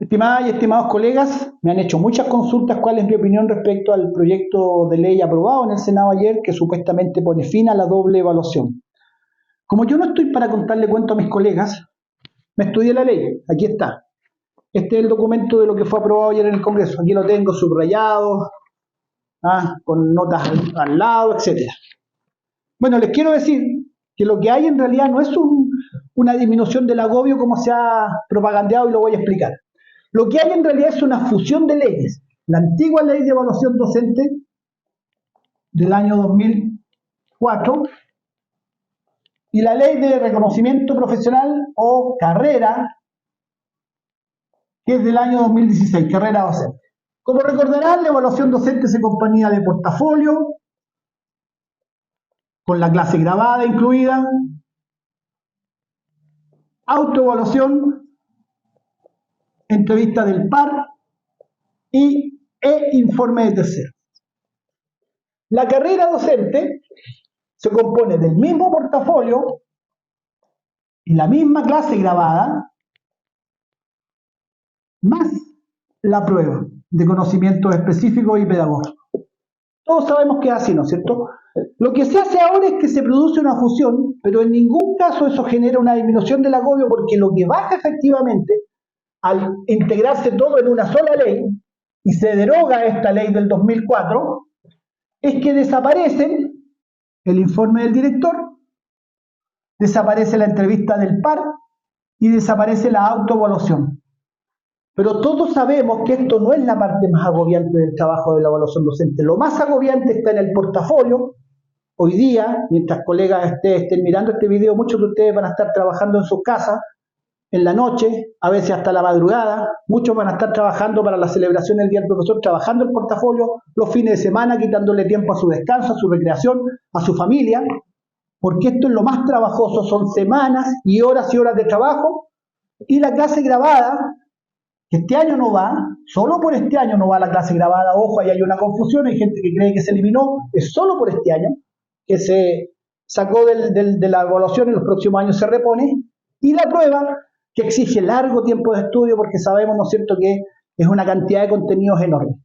Estimadas y estimados colegas, me han hecho muchas consultas cuál es mi opinión respecto al proyecto de ley aprobado en el Senado ayer que supuestamente pone fin a la doble evaluación. Como yo no estoy para contarle cuento a mis colegas, me estudié la ley, aquí está. Este es el documento de lo que fue aprobado ayer en el Congreso. Aquí lo tengo subrayado, con notas al lado, etcétera. Bueno, les quiero decir que lo que hay en realidad no es una disminución del agobio como se ha propagandeado y lo voy a explicar. Lo que hay en realidad es una fusión de leyes. La antigua ley de evaluación docente del año 2004 y la ley de reconocimiento profesional o carrera, que es del año 2016, carrera docente. Como recordarán, la evaluación docente se componía de portafolio, con la clase grabada incluida, autoevaluación, entrevista del par e informe de tercero. La carrera docente se compone del mismo portafolio y la misma clase grabada, más la prueba de conocimientos específicos y pedagógicos. Todos sabemos que es así, ¿no es cierto? Lo que se hace ahora es que se produce una fusión, pero en ningún caso eso genera una disminución del agobio, porque lo que baja efectivamente, al integrarse todo en una sola ley, y se deroga esta ley del 2004, es que desaparecen el informe del director, desaparece la entrevista del par y desaparece la autoevaluación. Pero todos sabemos que esto no es la parte más agobiante del trabajo de la evaluación docente. Lo más agobiante está en el portafolio. Hoy día, mientras colegas estén mirando este video, muchos de ustedes van a estar trabajando en sus casas, en la noche, a veces hasta la madrugada. Muchos van a estar trabajando para la celebración del Día del Profesor, trabajando el portafolio los fines de semana, quitándole tiempo a su descanso, a su recreación, a su familia, porque esto es lo más trabajoso, son semanas y horas de trabajo, y la clase grabada, que este año no va, solo por este año no va la clase grabada, ojo, ahí hay una confusión, hay gente que cree que se eliminó, es solo por este año, que se sacó de la evaluación, en los próximos años se repone, y la prueba, que exige largo tiempo de estudio, porque sabemos, ¿no es cierto?, que es una cantidad de contenidos enorme.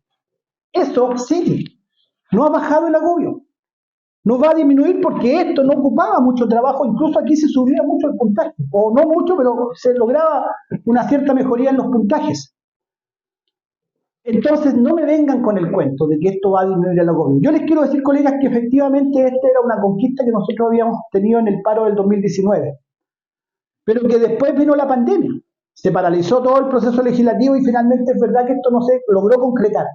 Eso sigue, no ha bajado el agobio, no va a disminuir porque esto no ocupaba mucho trabajo, incluso aquí se subía mucho el puntaje, o no mucho, pero se lograba una cierta mejoría en los puntajes. Entonces no me vengan con el cuento de que esto va a disminuir el agobio. Yo les quiero decir, colegas, que efectivamente esta era una conquista que nosotros habíamos tenido en el paro del 2019, pero que después vino la pandemia, se paralizó todo el proceso legislativo y finalmente es verdad que esto no se logró concretar.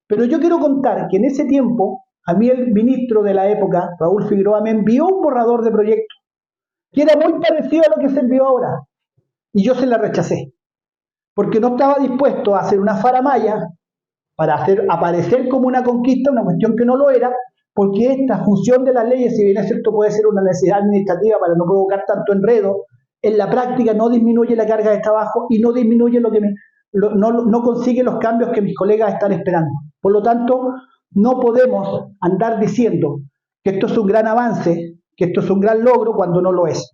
Pero yo quiero contar que en ese tiempo, a mí el ministro de la época, Raúl Figueroa, me envió un borrador de proyecto que era muy parecido a lo que se envió ahora, y yo se la rechacé, porque no estaba dispuesto a hacer una faramalla para hacer aparecer como una conquista una cuestión que no lo era, porque esta fusión de las leyes, si bien es cierto puede ser una necesidad administrativa para no provocar tanto enredo, en la práctica no disminuye la carga de trabajo y no disminuye no consigue los cambios que mis colegas están esperando. Por lo tanto, no podemos andar diciendo que esto es un gran avance, que esto es un gran logro cuando no lo es.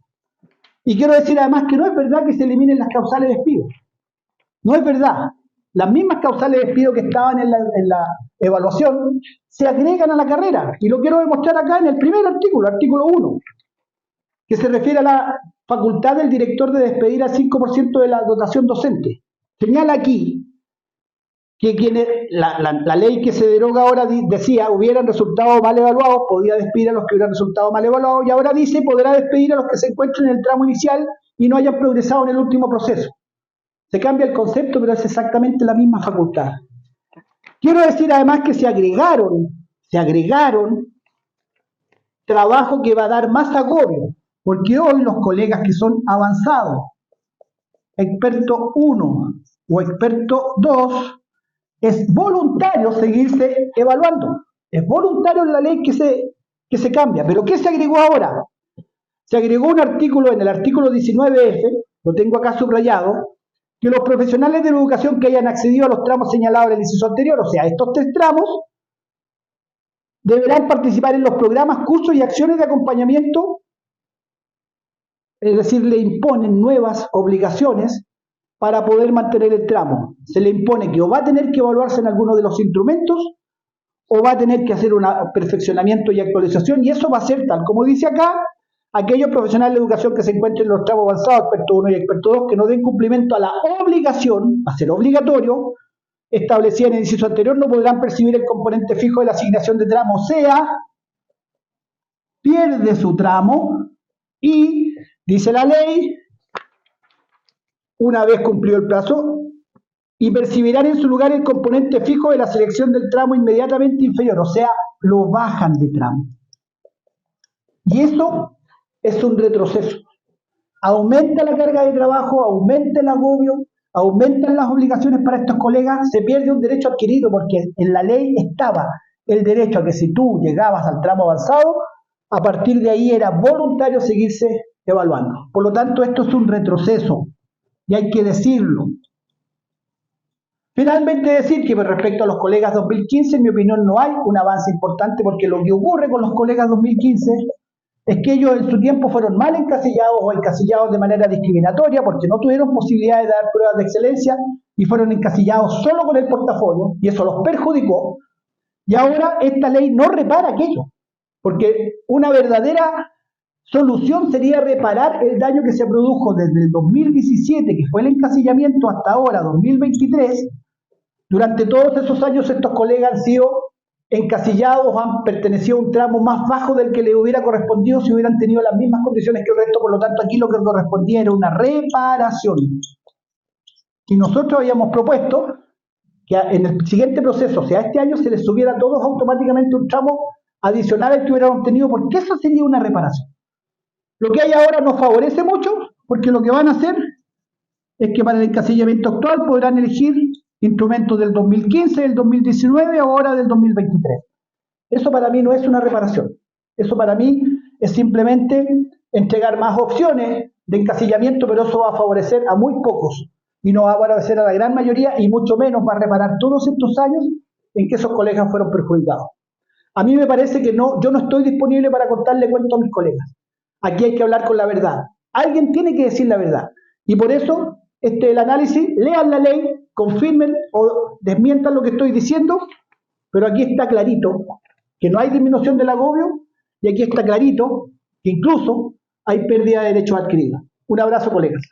Y quiero decir además que no es verdad que se eliminen las causales de despido. No es verdad. Las mismas causales de despido que estaban en la evaluación se agregan a la carrera. Y lo quiero demostrar acá en el primer artículo, artículo 1, que se refiere a la facultad del director de despedir al 5% de la dotación docente. Señala aquí que la ley que se deroga ahora decía, hubieran resultado mal evaluados, podía despedir a los que hubieran resultado mal evaluados, y ahora dice, podrá despedir a los que se encuentren en el tramo inicial y no hayan progresado en el último proceso. Se cambia el concepto, pero es exactamente la misma facultad. Quiero decir además que se agregaron trabajo que va a dar más agobio, porque hoy los colegas que son avanzados, experto 1 o experto 2, es voluntario seguirse evaluando. Es voluntario en la ley que se cambia. ¿Pero qué se agregó ahora? Se agregó un artículo en el artículo 19F, lo tengo acá subrayado, que los profesionales de la educación que hayan accedido a los tramos señalados en el inciso anterior, o sea, estos 3 tramos, deberán participar en los programas, cursos y acciones de acompañamiento, es decir, le imponen nuevas obligaciones para poder mantener el tramo. Se le impone que o va a tener que evaluarse en alguno de los instrumentos o va a tener que hacer un perfeccionamiento y actualización, y eso va a ser, tal como dice acá, aquellos profesionales de educación que se encuentren en los tramos avanzados, experto 1 y experto 2, que no den cumplimiento a la obligación, a ser obligatorio, establecida en el inciso anterior, no podrán percibir el componente fijo de la asignación de tramo, o sea, pierde su tramo y, dice la ley, una vez cumplido el plazo, y percibirán en su lugar el componente fijo de la selección del tramo inmediatamente inferior, o sea, lo bajan de tramo. Y eso es un retroceso. Aumenta la carga de trabajo, aumenta el agobio, aumentan las obligaciones para estos colegas, se pierde un derecho adquirido, porque en la ley estaba el derecho a que si tú llegabas al tramo avanzado, a partir de ahí era voluntario seguirse evaluando. Por lo tanto, esto es un retroceso, y hay que decirlo. Finalmente decir que respecto a los colegas 2015, en mi opinión no hay un avance importante, porque lo que ocurre con los colegas 2015 es que ellos en su tiempo fueron mal encasillados o encasillados de manera discriminatoria porque no tuvieron posibilidad de dar pruebas de excelencia y fueron encasillados solo con el portafolio, y eso los perjudicó. Y ahora esta ley no repara aquello, porque una verdadera solución sería reparar el daño que se produjo desde el 2017, que fue el encasillamiento, hasta ahora, 2023. Durante todos esos años estos colegas han sido encasillados, han pertenecido a un tramo más bajo del que les hubiera correspondido si hubieran tenido las mismas condiciones que el resto. Por lo tanto, aquí lo que correspondía era una reparación. Y nosotros habíamos propuesto que en el siguiente proceso, o sea, este año, se les subiera a todos automáticamente un tramo adicional al que hubieran obtenido, porque eso sería una reparación. Lo que hay ahora nos favorece mucho, porque lo que van a hacer es que para el encasillamiento actual podrán elegir instrumentos del 2015, del 2019 o ahora del 2023. Eso para mí no es una reparación. Eso para mí es simplemente entregar más opciones de encasillamiento, pero eso va a favorecer a muy pocos y no va a favorecer a la gran mayoría, y mucho menos va a reparar todos estos años en que esos colegas fueron perjudicados. A mí me parece que no, yo no estoy disponible para contarle cuento a mis colegas. Aquí hay que hablar con la verdad. Alguien tiene que decir la verdad. Y por eso, el análisis, lean la ley, confirmen o desmientan lo que estoy diciendo, pero aquí está clarito que no hay disminución del agobio, y aquí está clarito que incluso hay pérdida de derechos adquiridos. Un abrazo, colegas.